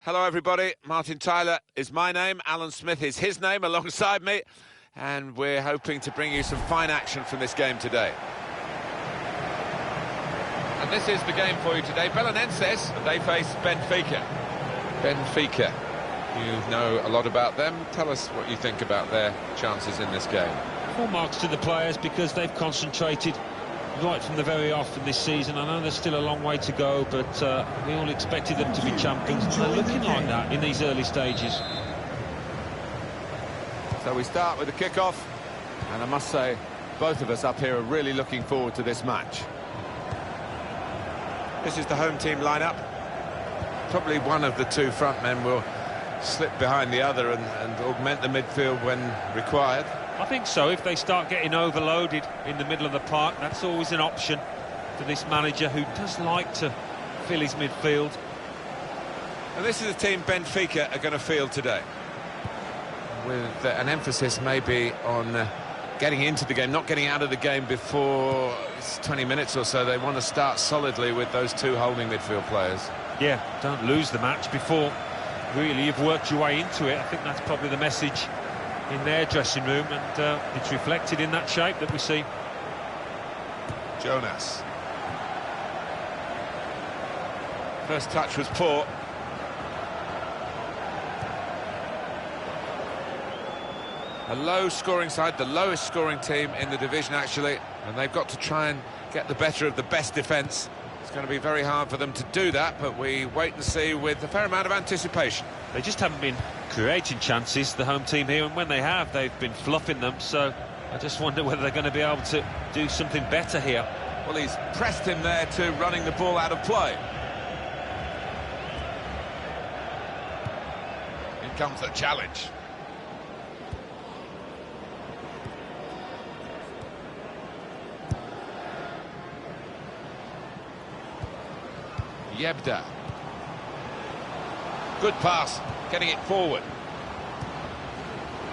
Hello everybody, Martin Tyler is my name, Alan Smith is his name alongside me, and we're hoping to bring you some fine action from this game today. And this is the game for you today. Belenenses, they face Benfica. Benfica, you know a lot about them. Tell us what you think about their chances in this game. Full marks to the players because they've concentrated right from the very off in this season. I know there's still a long way to go, but we all expected them to be champions, and they're looking like that in these early stages. So we start with the kick-off, and I must say, both of us up here are really looking forward to this match. This is the home team lineup. Probably one of the two front men will slip behind the other and augment the midfield when required. I think so. If they start getting overloaded in the middle of the park, that's always an option for this manager, who does like to fill his midfield. And this is the team Benfica are going to field today, with an emphasis maybe on getting into the game, not getting out of the game before it's 20 minutes or so. They want to start solidly with those two holding midfield players. Yeah, don't lose the match before really you've worked your way into it. I think that's probably the message in their dressing room, and it's reflected in that shape that we see. Jonas. First touch was poor. A low-scoring side, the lowest-scoring team in the division, actually, and they've got to try and get the better of the best defence. It's going to be very hard for them to do that, but we wait and see with a fair amount of anticipation. They just haven't been creating chances, the home team here, and when they have, they've been fluffing them, so I just wonder whether they're going to be able to do something better here. Well, he's pressed him there to running the ball out of play. In comes the challenge. Yebda. Good pass, getting it forward.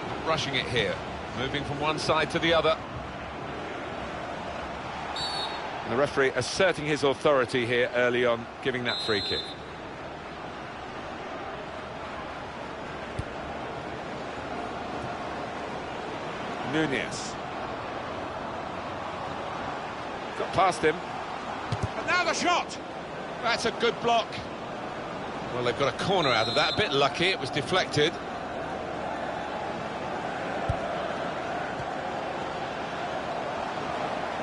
Not rushing it here, moving from one side to the other. And the referee asserting his authority here early on, giving that free kick. Nunez. Got past him. And now the shot! That's a good block. Well, they've got a corner out of that. A bit lucky, it was deflected.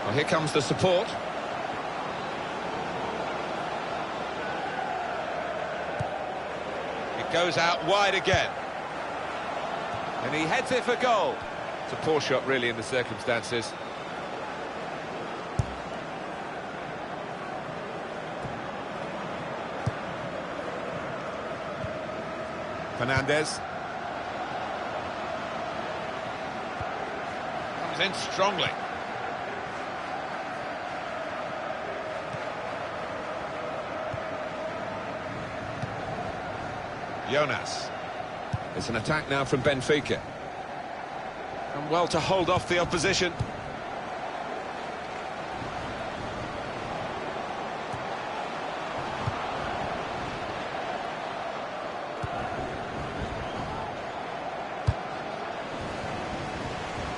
Well, here comes the support. It goes out wide again. And he heads it for goal. It's a poor shot, really, in the circumstances. Fernandez comes in strongly. Jonas. It's an attack now from Benfica. And well to hold off the opposition.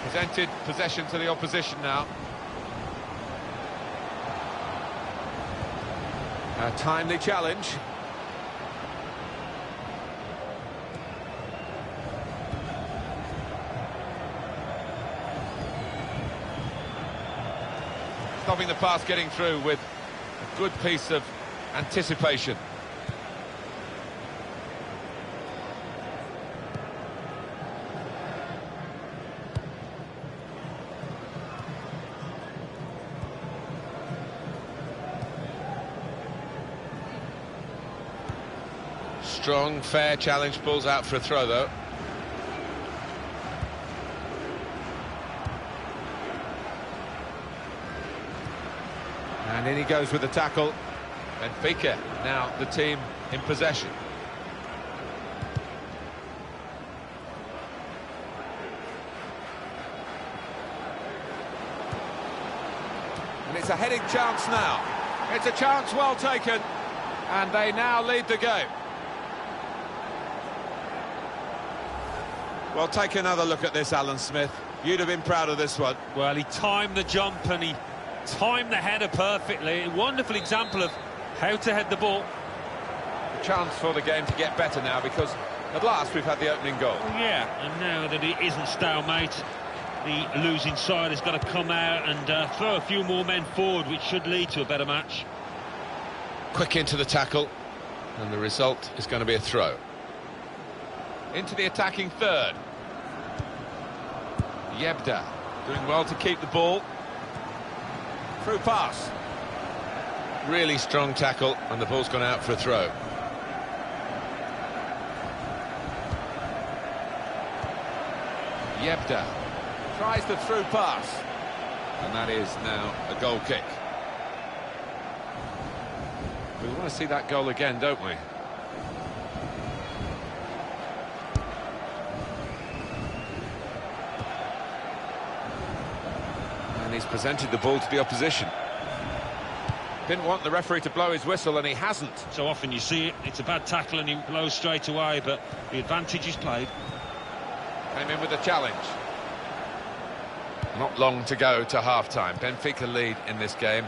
Presented possession to the opposition now. A timely challenge. Stopping the pass getting through with a good piece of anticipation. Strong, fair challenge, pulls out for a throw, though. And in he goes with the tackle. Benfica, now the team in possession. And it's a heading chance now. It's a chance well taken, and they now lead the game. Well, take another look at this, Alan Smith. You'd have been proud of this one. Well, he timed the jump and he timed the header perfectly. A wonderful example of how to head the ball. A chance for the game to get better now, because at last we've had the opening goal. Yeah, and now that it isn't stalemate, the losing side has got to come out and throw a few more men forward, which should lead to a better match. Quick into the tackle, and the result is going to be a throw. Into the attacking third. Yebda doing well to keep the ball. Through pass. Really strong tackle, and the ball's gone out for a throw. Yebda tries the through pass, and that is now a goal kick. We want to see that goal again, don't we? And he's presented the ball to the opposition. Didn't want the referee to blow his whistle, and he hasn't. So often you see it, it's a bad tackle and he blows straight away, but the advantage is played. Came in with a challenge. Not long to go to half-time. Benfica lead in this game,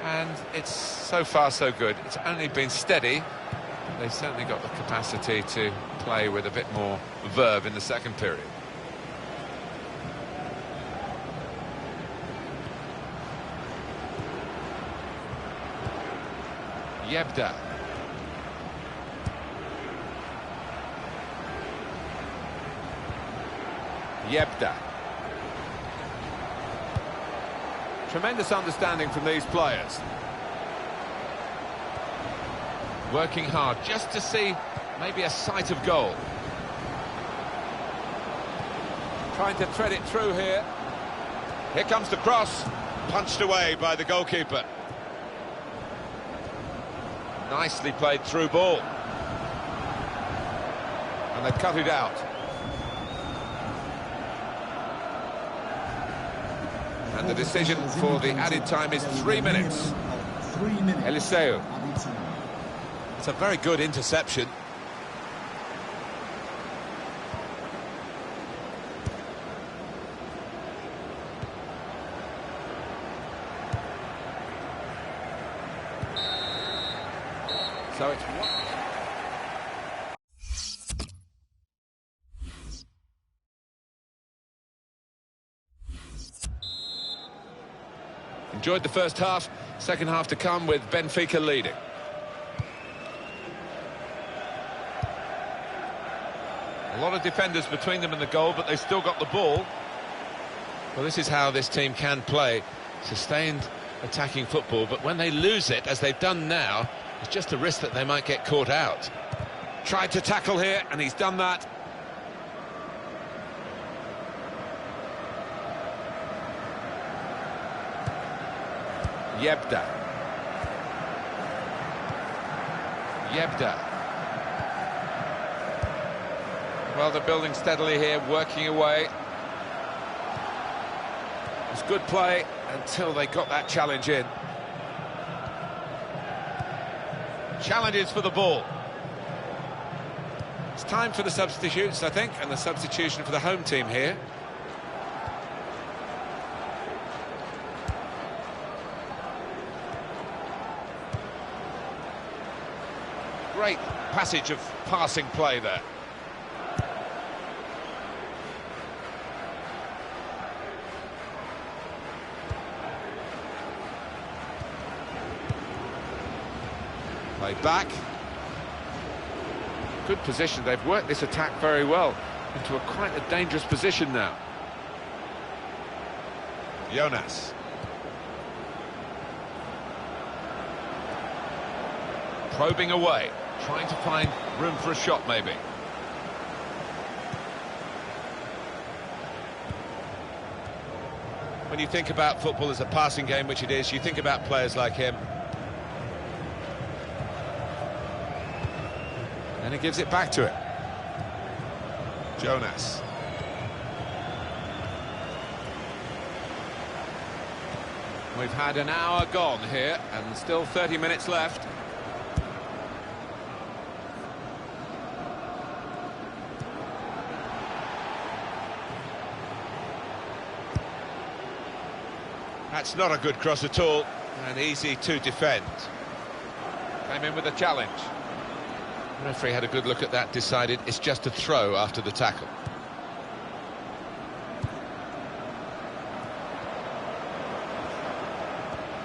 and it's so far so good. It's only been steady. They've certainly got the capacity to play with a bit more verve in the second period. Yebda. Yebda. Tremendous understanding from these players. Working hard just to see maybe a sight of goal. Trying to thread it through here. Here comes the cross. Punched away by the goalkeeper. Nicely played through ball. And they've cut it out. And the decision for the added time is 3 minutes. Eliseu. It's a very good interception. So it's enjoyed the first half, second half to come with Benfica leading. A lot of defenders between them and the goal, but they've still got the ball. Well, this is how this team can play, sustained attacking football, but when they lose it, as they've done now, it's just a risk that they might get caught out. Tried to tackle here, and he's done that. Yebda. Yebda. Well, they're building steadily here, working away. It was good play until they got that challenge in. Challenges for the ball. It's time for the substitutes, I think, and the substitution for the home team here. Great passage of passing play there. Play back. Good position. They've worked this attack very well into a quite a dangerous position now. Jonas. Probing away, trying to find room for a shot maybe. When you think about football as a passing game, which it is, you think about players like him. And he gives it back to it. Jonas. We've had an hour gone here and still 30 minutes left. That's not a good cross at all, and easy to defend. Came in with a challenge. The referee had a good look at that, decided it's just a throw after the tackle.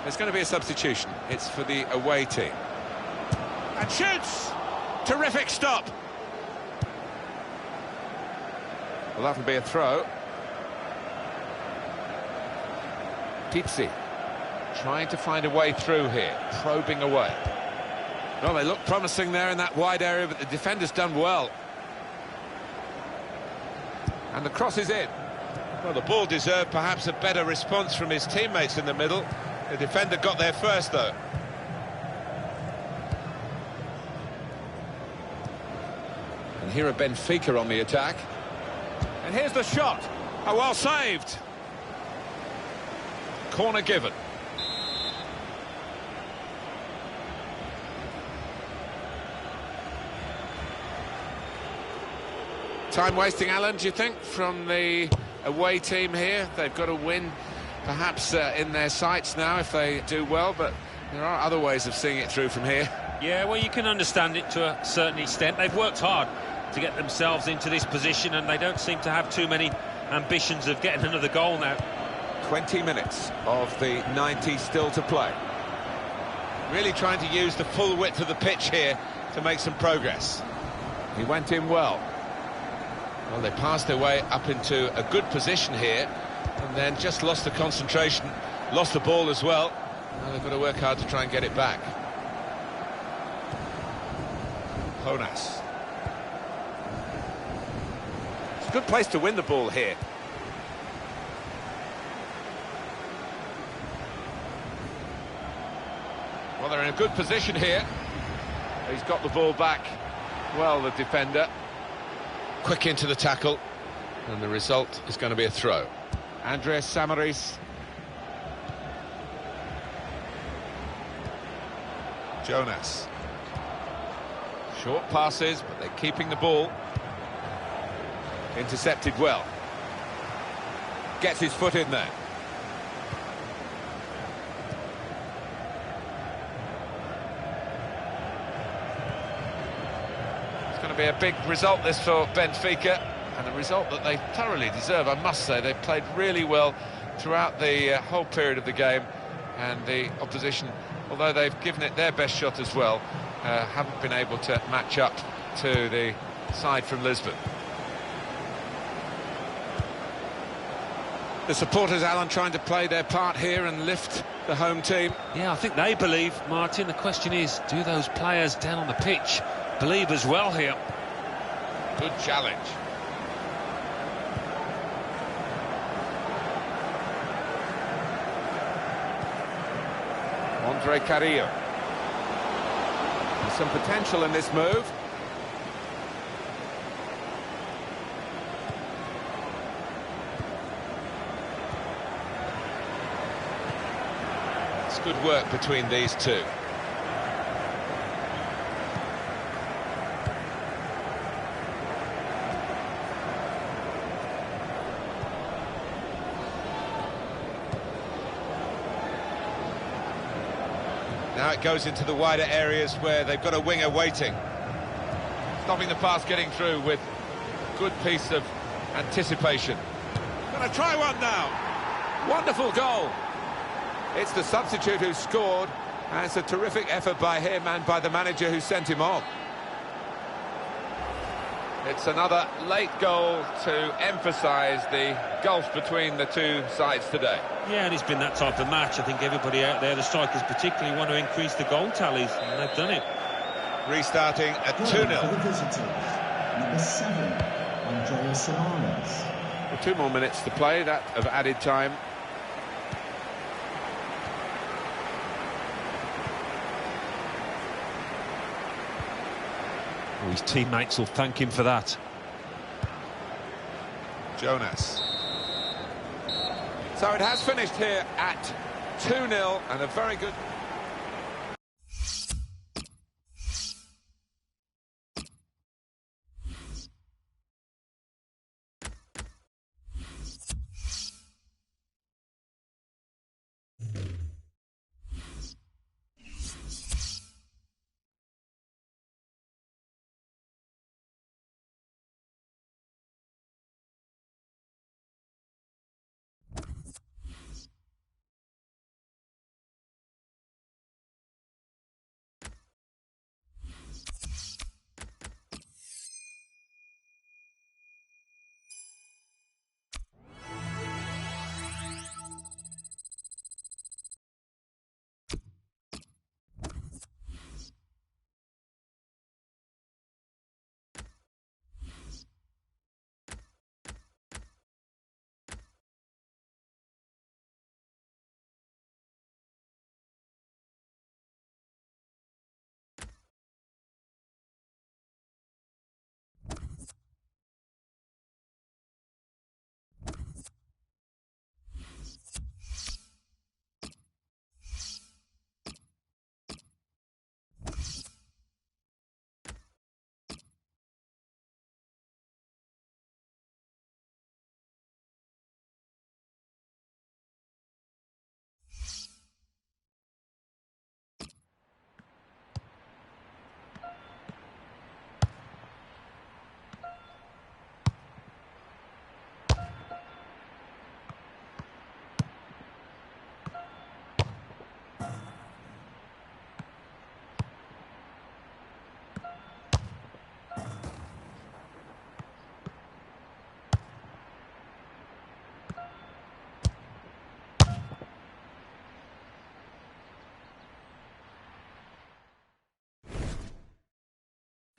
There's going to be a substitution. It's for the away team. And shoots! Terrific stop! Well, that'll be a throw. Pizzi trying to find a way through here, probing away. Well, they look promising there in that wide area, but the defender's done well. And the cross is in. Well, the ball deserved perhaps a better response from his teammates in the middle. The defender got there first, though. And here are Benfica on the attack. And here's the shot. Oh, well saved. Corner given. Time wasting, Alan, do you think, from the away team here? They've got to win, perhaps in their sights now if they do well, but there are other ways of seeing it through from here. Yeah, well, you can understand it to a certain extent. They've worked hard to get themselves into this position, and they don't seem to have too many ambitions of getting another goal now. 20 minutes of the 90 still to play. Really trying to use the full width of the pitch here to make some progress. He went in well. Well, they passed their way up into a good position here and then just lost the concentration, lost the ball as well. Now they've got to work hard to try and get it back. Jonas. It's a good place to win the ball here. Well, they're in a good position here. He's got the ball back. Well, the defender. Quick into the tackle. And the result is going to be a throw. Andres Samaris. Jonas. Short passes, but they're keeping the ball. Intercepted well. Gets his foot in there. Going to be a big result this for Benfica, and a result that they thoroughly deserve, I must say. They've played really well throughout the whole period of the game, and the opposition, although they've given it their best shot as well, haven't been able to match up to the side from Lisbon. The supporters, Alan, trying to play their part here and lift the home team. Yeah, I think they believe, Martin. The question is, do those players down on the pitch believe as well here? Good challenge. Andre Carreira. There's some potential in this move. It's good work between these two. Now it goes into the wider areas where they've got a winger waiting. Stopping the pass getting through with a good piece of anticipation. Gonna try one now. Wonderful goal. It's the substitute who scored, and it's a terrific effort by him and by the manager who sent him on. It's another late goal to emphasise the gulf between the two sides today. Yeah, and it's been that type of match. I think everybody out there, the strikers particularly, want to increase the goal tallies, and they've done it. Restarting at 2-0. Number 7, Andrea Samaras. Well, 2 more minutes to play, that of added time. Well, his teammates will thank him for that. Jonas. So it has finished here at 2-0, and a very good...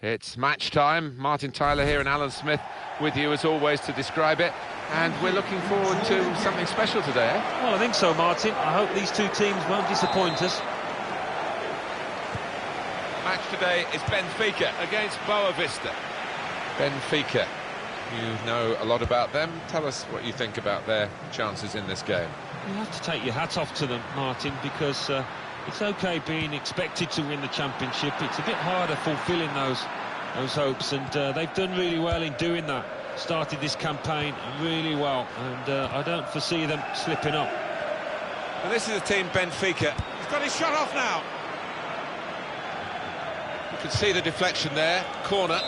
It's match time. Martin Tyler here and Alan Smith with you as always to describe it. And we're looking forward to something special today, eh? Well, I think so, Martin. I hope these two teams won't disappoint us. Match today is Benfica against Boavista. Benfica, you know a lot about them. Tell us what you think about their chances in this game. You have to take your hat off to them, Martin, because it's okay being expected to win the championship. It's a bit harder fulfilling those hopes, and they've done really well in doing that. Started this campaign really well, and I don't foresee them slipping up. And this is the team Benfica. He's got his shot off now. You can see the deflection there, corner.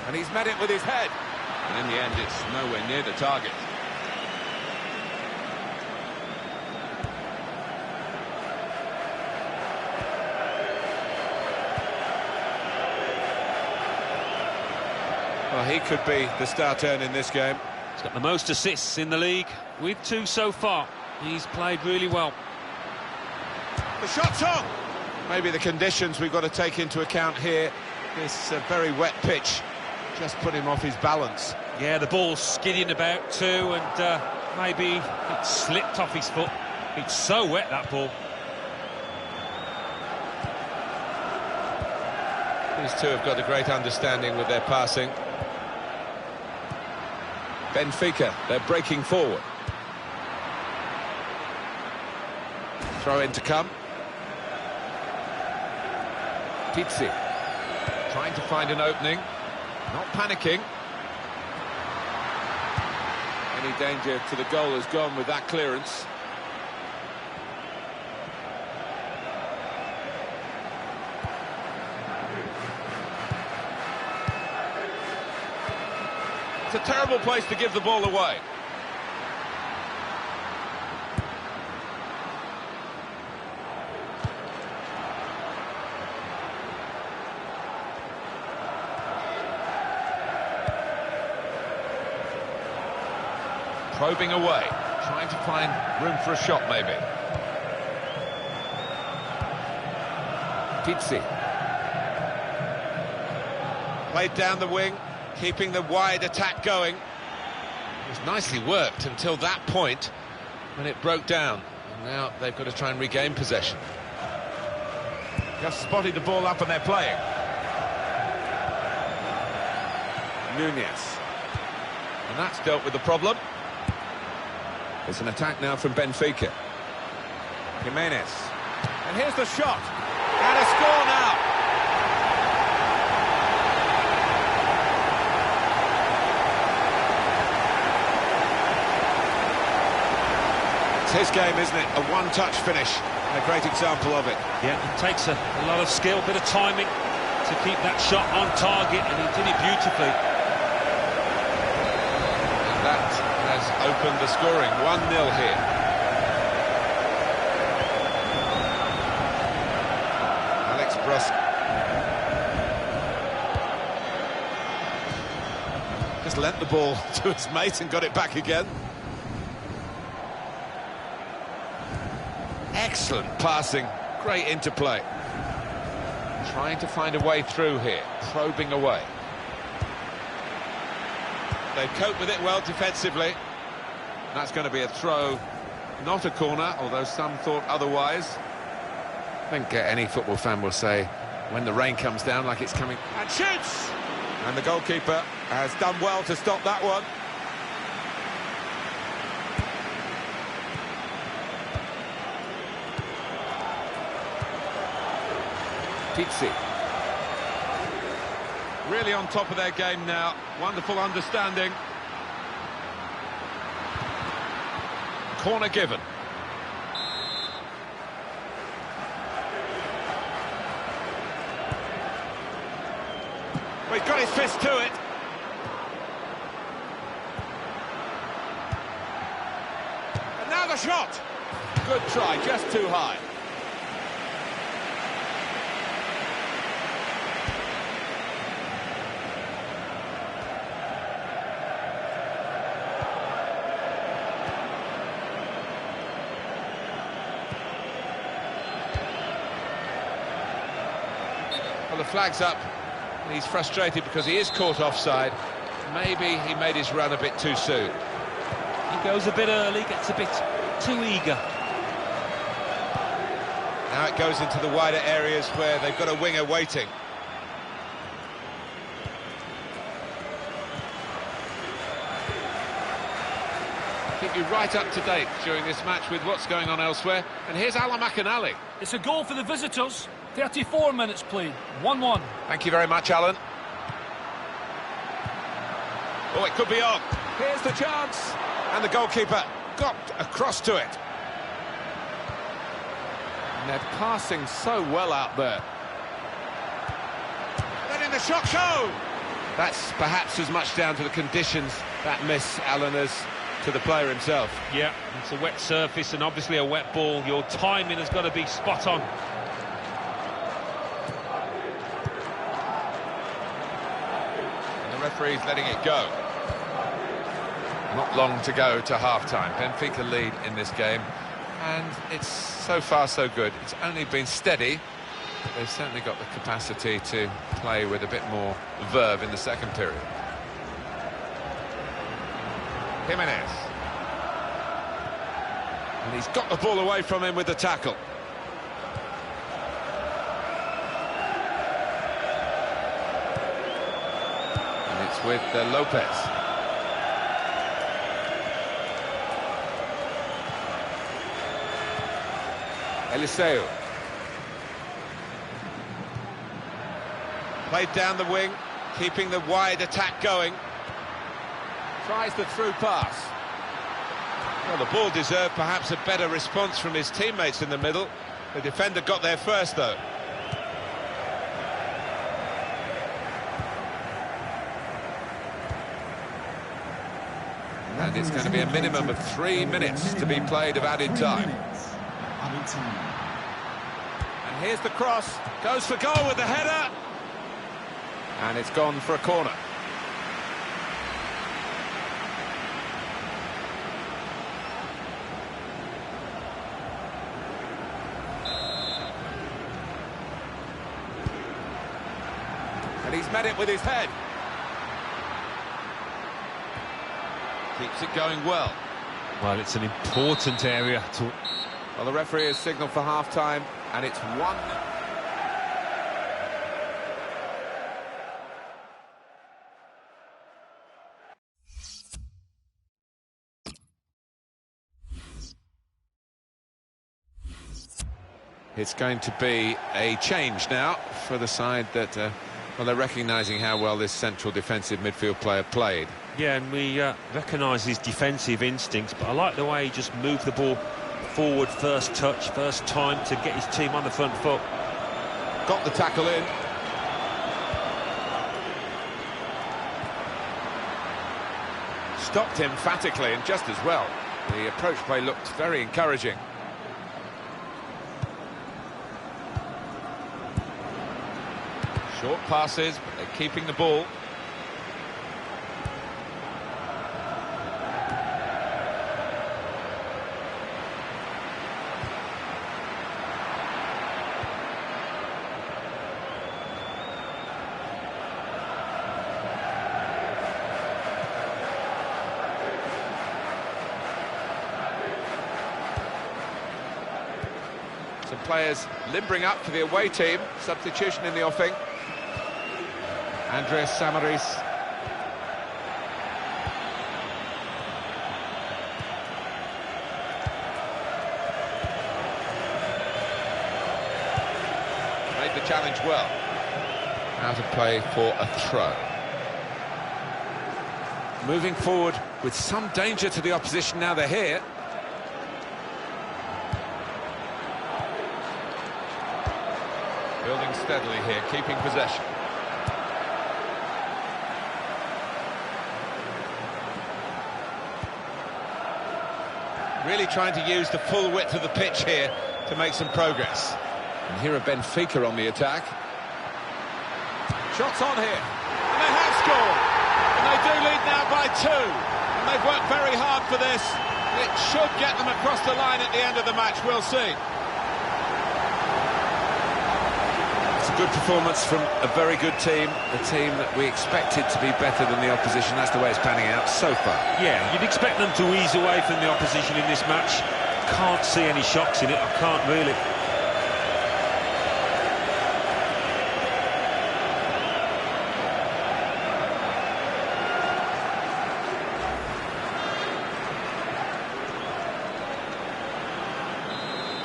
And he's met it with his head. And in the end, it's nowhere near the target. Well, he could be the star turn in this game. He's got the most assists in the league, with 2 so far. He's played really well. The shot's on! Maybe the conditions we've got to take into account here. This very wet pitch just put him off his balance. Yeah, the ball's skidding about too, and maybe it slipped off his foot. It's so wet, that ball. These two have got a great understanding with their passing. Benfica, they're breaking forward. Throw in to come. Pizzi trying to find an opening, not panicking. Any danger to the goal has gone with that clearance. It's a terrible place to give the ball away. Probing away, trying to find room for a shot maybe. Pizzi. Played down the wing, keeping the wide attack going. It was nicely worked until that point when it broke down. And now they've got to try and regain possession. Just spotted the ball up and they're playing. Nunez. And that's dealt with the problem. It's an attack now from Benfica. Jimenez. And here's the shot. And a score now. It's his game, isn't it? A one-touch finish. And a great example of it. Yeah, it takes a lot of skill, bit of timing to keep that shot on target, and he did it beautifully. And that has opened the scoring. 1-0 here. Alex Brusque. Just lent the ball to his mate and got it back again. Excellent passing, great interplay. Trying to find a way through here, probing away. They've coped with it well defensively. That's going to be a throw, not a corner, although some thought otherwise. I think any football fan will say, when the rain comes down like it's coming... And shoots! And the goalkeeper has done well to stop that one. Pizzi. Really on top of their game now. Wonderful understanding. Corner given. Well, he's got his fist to it. And now the shot. Good try, just too high. the flag's up. He's frustrated because he is caught offside. Maybe he made his run a bit too soon. He goes a bit early, gets a bit too eager. Now it goes into the wider areas where they've got a winger waiting. Keep you right up to date during this match with what's going on elsewhere. And here's Alan McInally. It's a goal for the visitors. 34 minutes played. 1-1. Thank you very much, Alan. Oh, it could be on. Here's the chance. And the goalkeeper got across to it. And they're passing so well out there. Letting the shot go. That's perhaps as much down to the conditions, that miss, Alan, as to the player himself. Yeah, it's a wet surface and obviously a wet ball. Your timing has got to be spot on. And the referee's letting it go. Not long to go to half-time. Benfica lead in this game, and it's so far so good. It's only been steady, but they've certainly got the capacity to play with a bit more verve in the second period. Jimenez. And he's got the ball away from him with the tackle. And it's with Lopez. Eliseu. Played down the wing, keeping the wide attack going. Tries the through pass. Well, the ball deserved perhaps a better response from his teammates in the middle. The defender got there first, though. And it's going to be a minimum of 3 minutes to be played of added time. And here's the cross. Goes for goal with the header. And it's gone for a corner. And he's met it with his head. Keeps it going well. Well, it's an important area to... Well, the referee has signalled for half-time, and it's 1. It's going to be a change now for the side that, well, they're recognising how well this central defensive midfield player played. Yeah, and we recognise his defensive instincts, but I like the way he just moved the ball forward, first touch, first time to get his team on the front foot. Got the tackle in. Stopped emphatically and just as well. The approach play looked very encouraging. Short passes, but they're keeping the ball. Some players limbering up for the away team. Substitution in the offing. Andres Samaris. Made the challenge well. Out of play for a throw. Moving forward with some danger to the opposition now they're here. Building steadily here, keeping possession. Really trying to use the full width of the pitch here to make some progress. And here are Benfica on the attack. Shots on here. And they have scored. And they do lead now by 2. And they've worked very hard for this. It should get them across the line at the end of the match. We'll see. It's a good performance from a very good team, a team that we expected to be better than the opposition. That's the way it's panning out so far. Yeah, you'd expect them to ease away from the opposition in this match. Can't see any shocks in it, I can't really.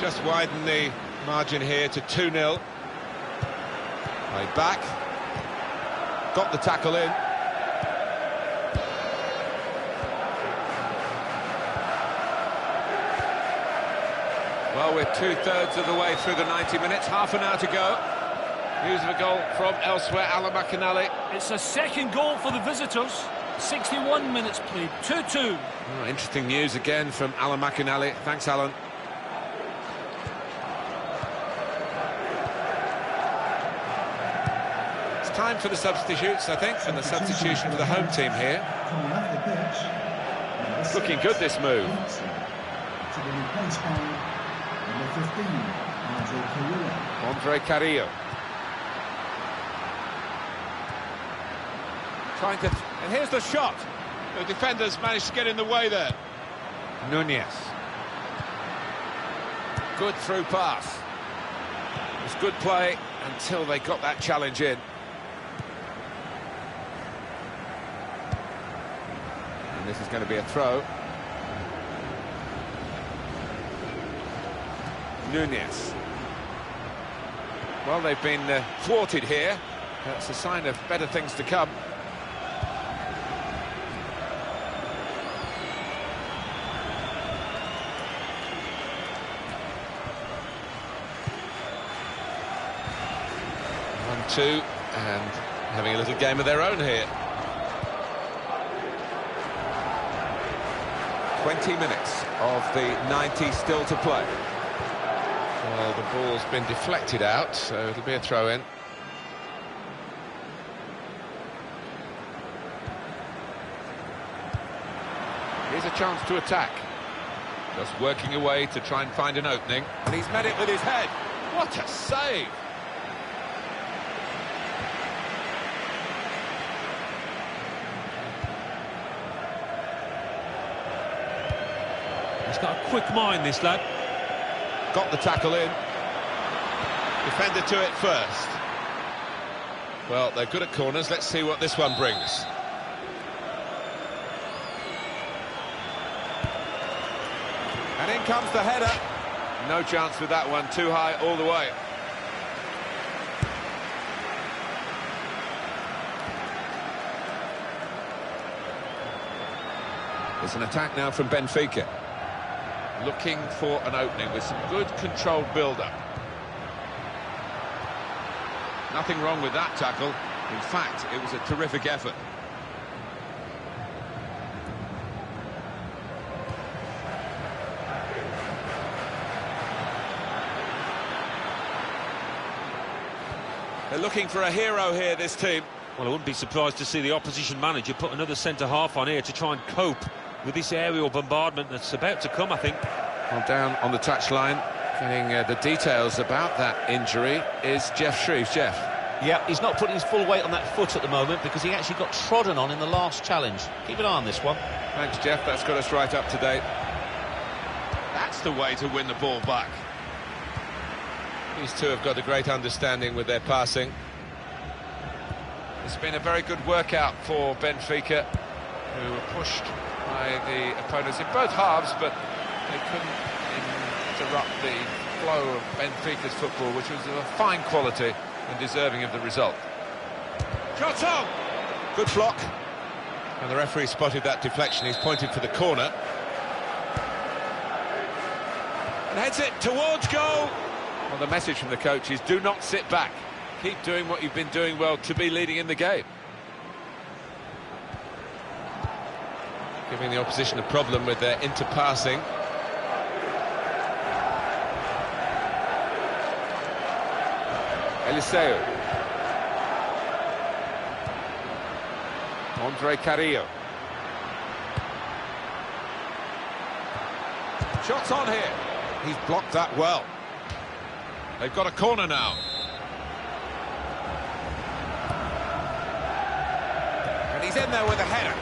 Just widen the margin here to 2-0. Played back. Got the tackle in. Well, we're two-thirds of the way through the 90 minutes, half an hour to go. News of a goal from elsewhere, Alan McInally. It's a second goal for the visitors. 61 minutes played, 2-2. Oh, interesting news again from Alan McInally. Thanks, Alan. It's time for the substitutes, I think, and the substitution for the home team here. Coming off the pitch. It's looking good, this move. To be replaced by number 15, Carreira. Carreira. Trying to... And here's the shot. The defenders managed to get in the way there. Nunez. Good through pass. It was good play until they got that challenge in. And this is going to be a throw. Nunez. Well, they've been thwarted here. That's a sign of better things to come. Two, and having a little game of their own here. 20 minutes of the 90 still to play. Well, the ball's been deflected out, so it'll be a throw-in. Here's a chance to attack. Just working away to try and find an opening, and he's met it with his head. What a save! He's got a quick mind, this lad. Got the tackle in. Defender to it first. Well, they're good at corners. Let's see what this one brings. And in comes the header. No chance with that one. Too high all the way. It's an attack now from Benfica. Looking for an opening with some good controlled build-up. Nothing wrong with that tackle. In fact, it was a terrific effort. They're looking for a hero here, this team. Well, I wouldn't be surprised to see the opposition manager put another centre-half on here to try and cope with this aerial bombardment that's about to come, I think. Well, down on the touchline, getting the details about that injury is Jeff Shreves. Jeff. Yeah, he's not putting his full weight on that foot at the moment because he actually got trodden on in the last challenge. Keep an eye on this one. Thanks, Jeff. That's got us right up to date. That's the way to win the ball back. These two have got a great understanding with their passing. It's been a very good workout for Benfica, who were pushed by the opponents in both halves, but they couldn't interrupt the flow of Benfica's football, which was of a fine quality and deserving of the result. Shots on! Good block. And the referee spotted that deflection. He's pointed for the corner. And heads it towards goal. Well, the message from the coach is do not sit back. Keep doing what you've been doing well to be leading in the game. Giving the opposition a problem with their interpassing. Eliseu. Carreira. Shots on here. He's blocked that well. They've got a corner now. He's in there with a header.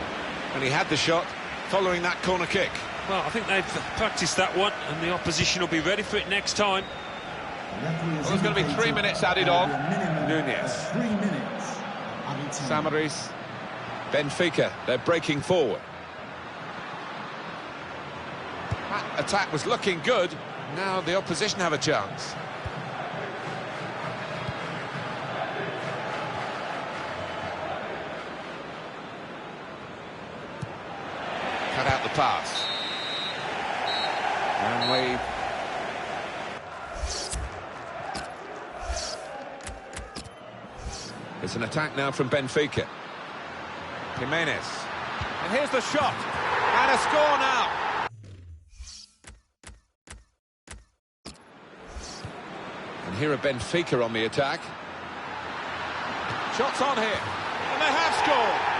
And he had the shot following that corner kick. Well, I think they've practiced that one, and the opposition will be ready for it next time. Well, there's going to be 3 minutes added on. Nunez. 3 minutes. Added time. Samaris. Benfica, they're breaking forward. That attack was looking good. Now the opposition have a chance. Cut out the pass. And we... It's an attack now from Benfica. Jimenez. And here's the shot. And a score now. And here are Benfica on the attack. Shots on here. And they have scored.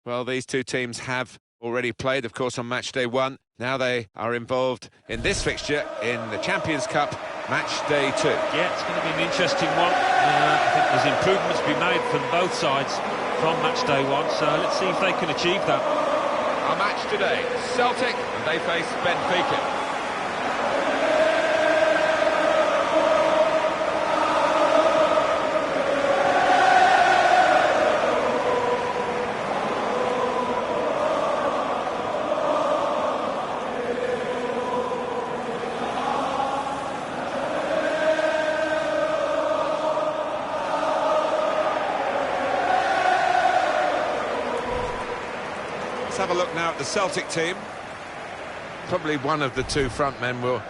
Well, these two teams have already played, of course, on match day 1. Now they are involved in this fixture in the Champions Cup, match day 2. Yeah, it's going to be an interesting one. I think there's improvements to be made from both sides from match day 1, so let's see if they can achieve that. Our match today, Celtic, and they face Benfica. Let's have a look now at the Celtic team. Probably one of the two front men will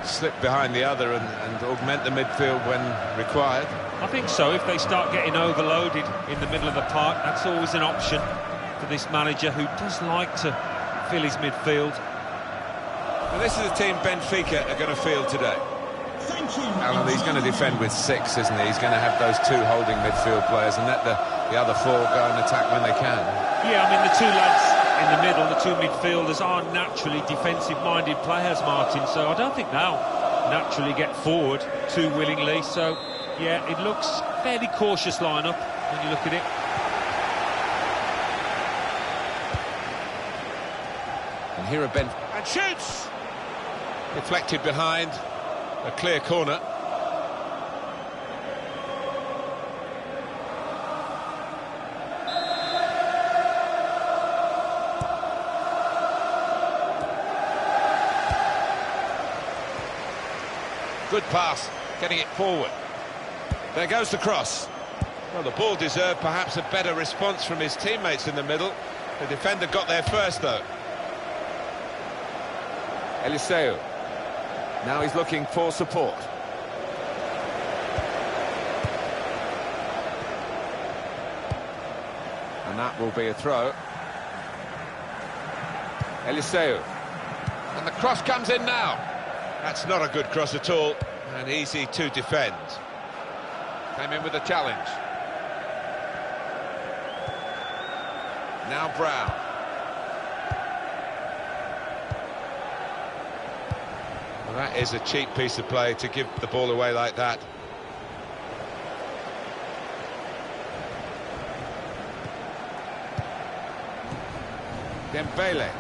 slip behind the other and augment the midfield when required. I think so. If they start getting overloaded in the middle of the park, that's always an option for this manager who does like to fill his midfield. Well, this is the team Benfica are going to field today. Alan, he's going to defend with 6, isn't he? He's going to have those 2 holding midfield players and let the other 4 go and attack when they can. Yeah, I mean, the 2 lads in the middle, the 2 midfielders, are naturally defensive-minded players, Martin, so I don't think they'll naturally get forward too willingly. So, yeah, it looks fairly cautious lineup when you look at it. And here are and shoots! Deflected behind. A clear corner. Good pass, getting it forward. There goes the cross. Well, the ball deserved perhaps a better response from his teammates in the middle. The defender got there first, though. Eliseu. Now he's looking for support. And that will be a throw. Eliseu. And the cross comes in now. That's not a good cross at all, and easy to defend. Came in with a challenge. Now Brown. Well, that is a cheap piece of play to give the ball away like that. Dembele.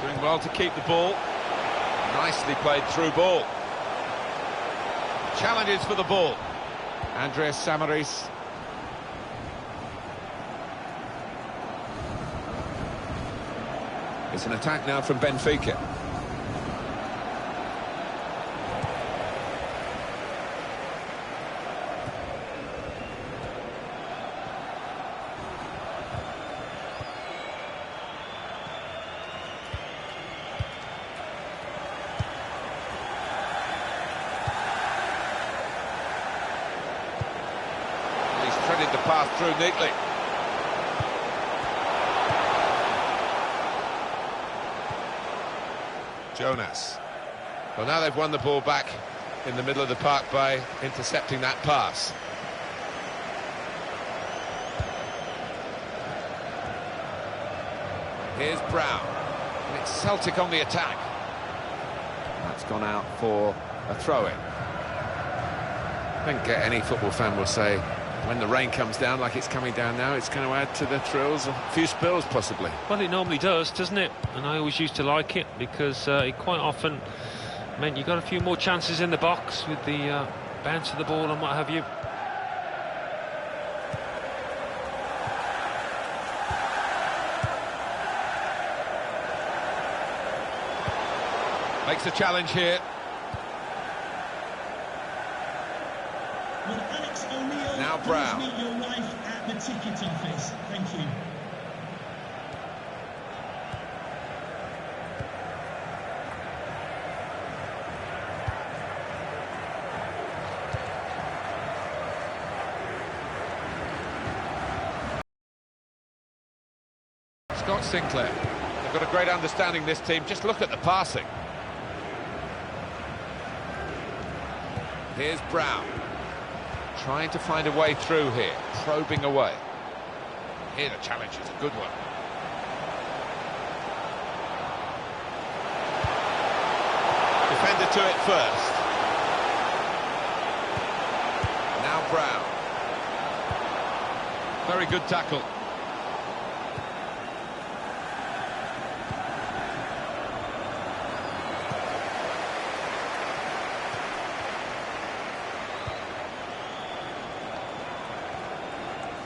Doing well to keep the ball. Nicely played through ball. Challenges for the ball. Andreas Samaris. It's an attack now from Benfica. He's threaded the path through neatly. Jonas. Well, now they've won the ball back in the middle of the park by intercepting that pass. Here's Brown. And it's Celtic on the attack. That's gone out for a throw-in. I think any football fan will say, when the rain comes down like it's coming down now, it's going to add to the thrills, a few spills possibly. Well, it normally does, doesn't it? And I always used to like it because it quite often meant you got a few more chances in the box with the bounce of the ball and what have you. Makes a challenge here. Now Brown. Please meet your wife at the ticket office. Thank you. Scott Sinclair. They've got a great understanding, this team. Just look at the passing. Here's Brown. Trying to find a way through here, probing away. Here the challenge is a good one. Defender to it first. Now Brown. Very good tackle.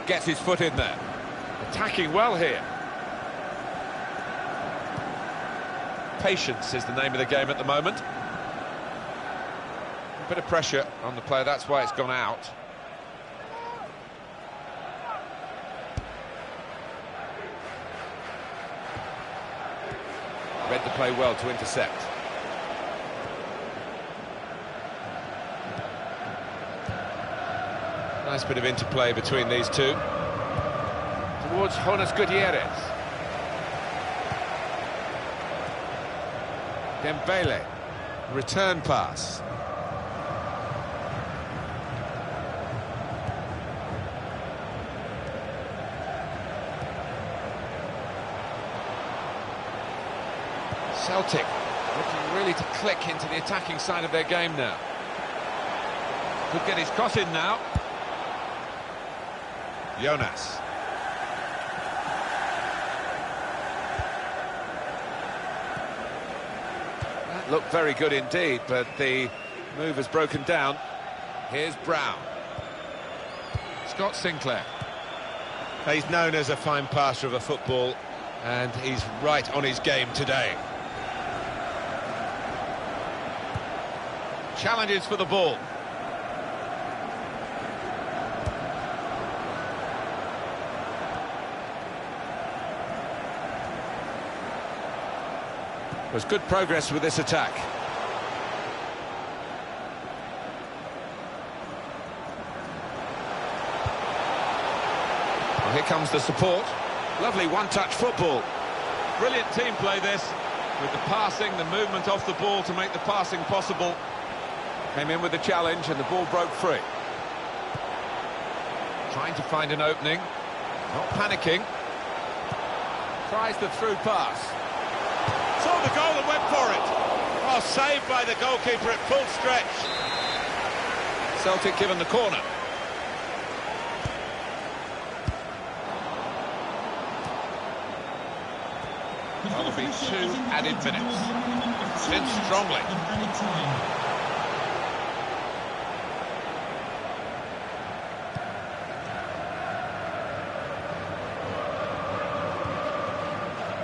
Gets his foot in there. Attacking well here. Patience is the name of the game at the moment. A bit of pressure on the player, that's why it's gone out. Read the play well to intercept. Nice bit of interplay between these two. Towards Jonas Gutierrez. Dembele. Return pass. Celtic looking really to click into the attacking side of their game now. Could get his cross in now. Jonas. That looked very good indeed, but the move has broken down. Here's Brown. Scott Sinclair. He's known as a fine passer of a football, and he's right on his game today. Challenges for the ball. There's good progress with this attack. Well, here comes the support. Lovely one-touch football. Brilliant team play this, with the passing, the movement off the ball to make the passing possible. Came in with the challenge and the ball broke free. Trying to find an opening. Not panicking. Tries the through pass. Saw the goal and went for it. Oh, saved by the goalkeeper at full stretch. Celtic given the corner. That'll be 2 added minutes. In strongly.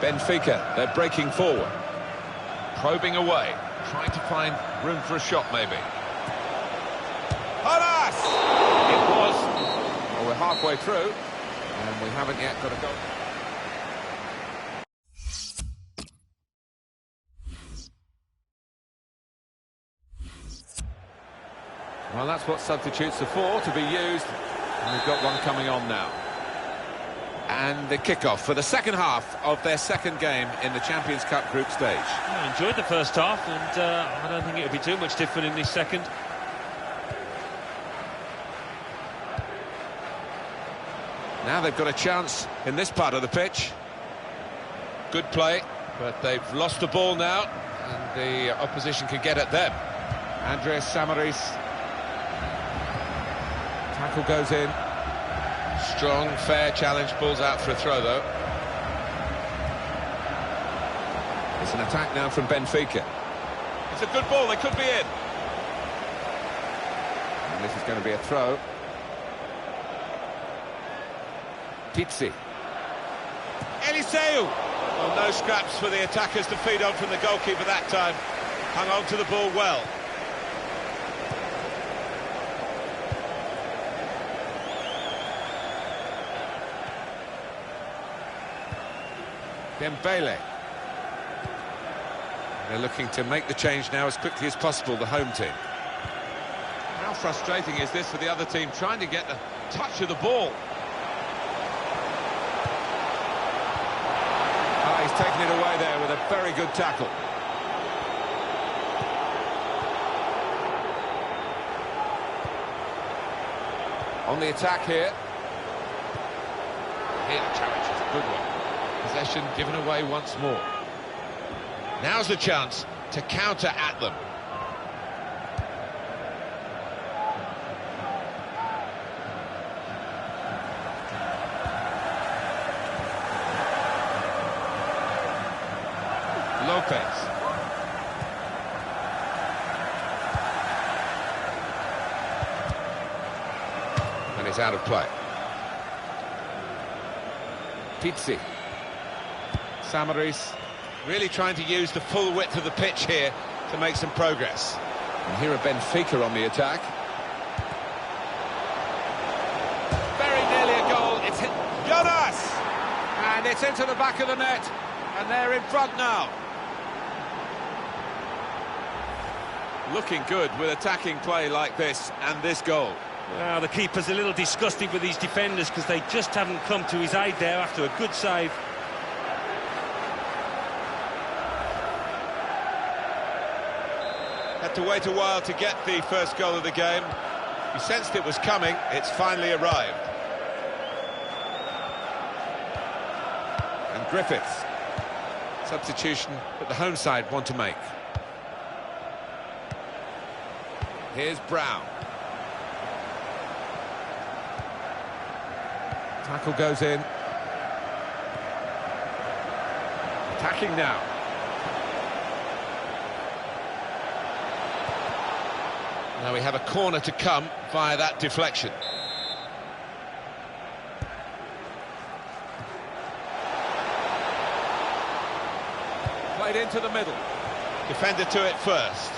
Benfica, they're breaking forward. Probing away. Trying to find room for a shot, maybe. Alas! It was. Well, we're halfway through, and we haven't yet got a goal. Well, that's what substitutes are for, to be used. And we've got one coming on now. And the kickoff for the second half of their second game in the Champions Cup group stage. I enjoyed the first half, and I don't think it'll be too much different in this second. Now they've got a chance in this part of the pitch. Good play, but they've lost the ball now, and the opposition can get at them. Andreas Samaris. Tackle goes in. Strong, fair challenge, balls out for a throw, though. It's an attack now from Benfica. It's a good ball, they could be in. And this is going to be a throw. Pizzi. Eliseu. Well, no scraps for the attackers to feed on from the goalkeeper that time. Hung on to the ball well. Dembele. They're looking to make the change now as quickly as possible, the home team. How frustrating is this for the other team, trying to get the touch of the ball? Ah, he's taken it away there with a very good tackle. On the attack here. Here the challenge is a good one. Possession given away once more. Now's the chance to counter at them. Lopez. And it's out of play. Pizzi. Samaris really trying to use the full width of the pitch here to make some progress. And here are Benfica on the attack. Very nearly a goal. It's hit Jonas! And it's into the back of the net. And they're in front now. Looking good with attacking play like this and this goal. Well, the keeper's a little disgusted with these defenders because they just haven't come to his aid there after a good save. Had to wait a while to get the first goal of the game. He sensed it was coming. It's finally arrived. And Griffiths. Substitution that the home side want to make. Here's Brown. Tackle goes in. Attacking now. Now we have a corner to come via that deflection. Played into the middle. Defender to it first.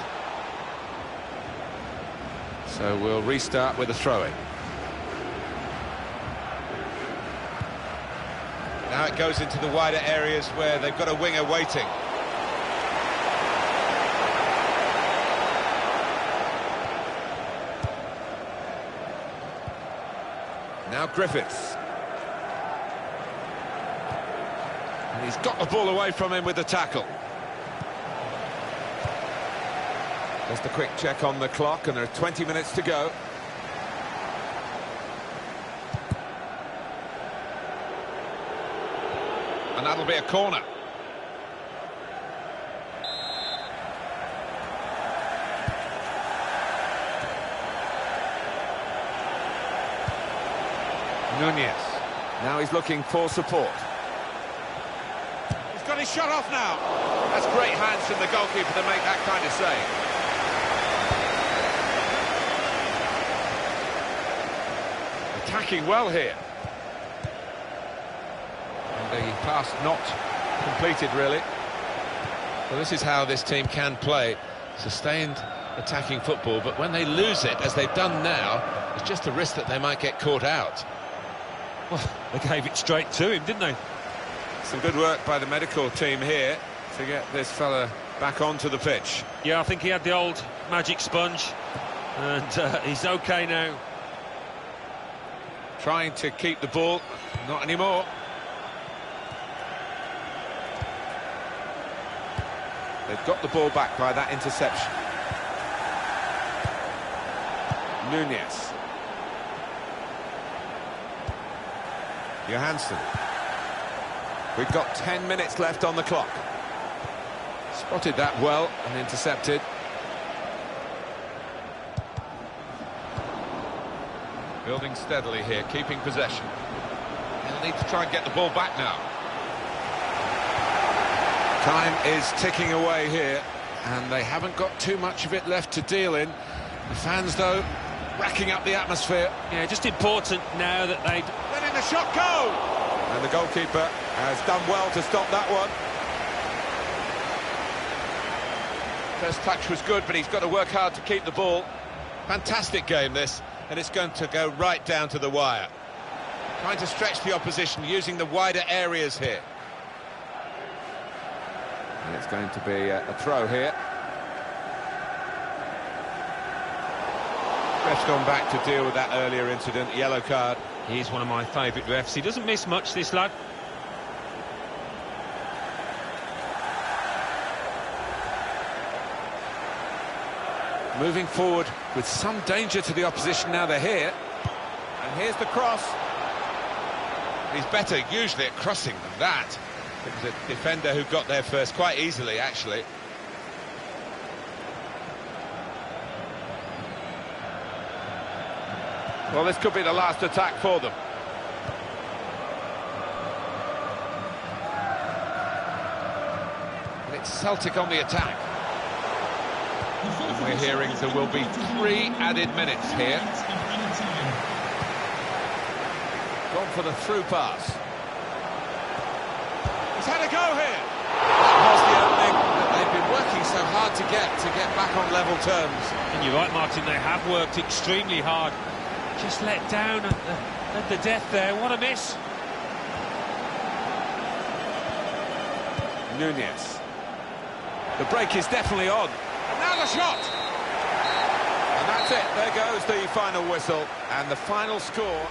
So we'll restart with a throw-in. Now it goes into the wider areas where they've got a winger waiting. Now Griffiths. And he's got the ball away from him with the tackle. Just a quick check on the clock, and there are 20 minutes to go. And that'll be a corner. Nunez. Now he's looking for support. He's got his shot off now. That's great hands from the goalkeeper to make that kind of save. Attacking well here. And the pass not completed, really. Well, this is how this team can play. Sustained attacking football, but when they lose it, as they've done now, it's just a risk that they might get caught out. Well, they gave it straight to him, didn't they? Some good work by the medical team here to get this fella back onto the pitch. Yeah, I think he had the old magic sponge, and he's okay now. Trying to keep the ball, not anymore. They've got the ball back by that interception. Nunez. Johansson. We've got 10 minutes left on the clock. Spotted that well and intercepted. Building steadily here, keeping possession. They'll need to try and get the ball back now. Time is ticking away here, and they haven't got too much of it left to deal in. The fans, though, racking up the atmosphere. Yeah, just important now that they'd... Letting the shot go! And the goalkeeper has done well to stop that one. First touch was good, but he's got to work hard to keep the ball. Fantastic game, this. And it's going to go right down to the wire. Trying to stretch the opposition, using the wider areas here. And it's going to be a throw here. Ref's gone back to deal with that earlier incident, yellow card. He's one of my favourite refs. He doesn't miss much, this lad. Moving forward with some danger to the opposition now they're here. And here's the cross. He's better usually at crossing than that. It was a defender who got there first quite easily, actually. Well, this could be the last attack for them. And it's Celtic on the attack. And we're hearing there will be 3 added minutes here. Gone for the through pass. He's had a go here. That was the opening that they've been working so hard to get back on level terms. And you're right, Martin, they have worked extremely hard. Just let down at the death there. What a miss. Nunez. The break is definitely on. And now the shot! And that's it. There goes the final whistle. And the final score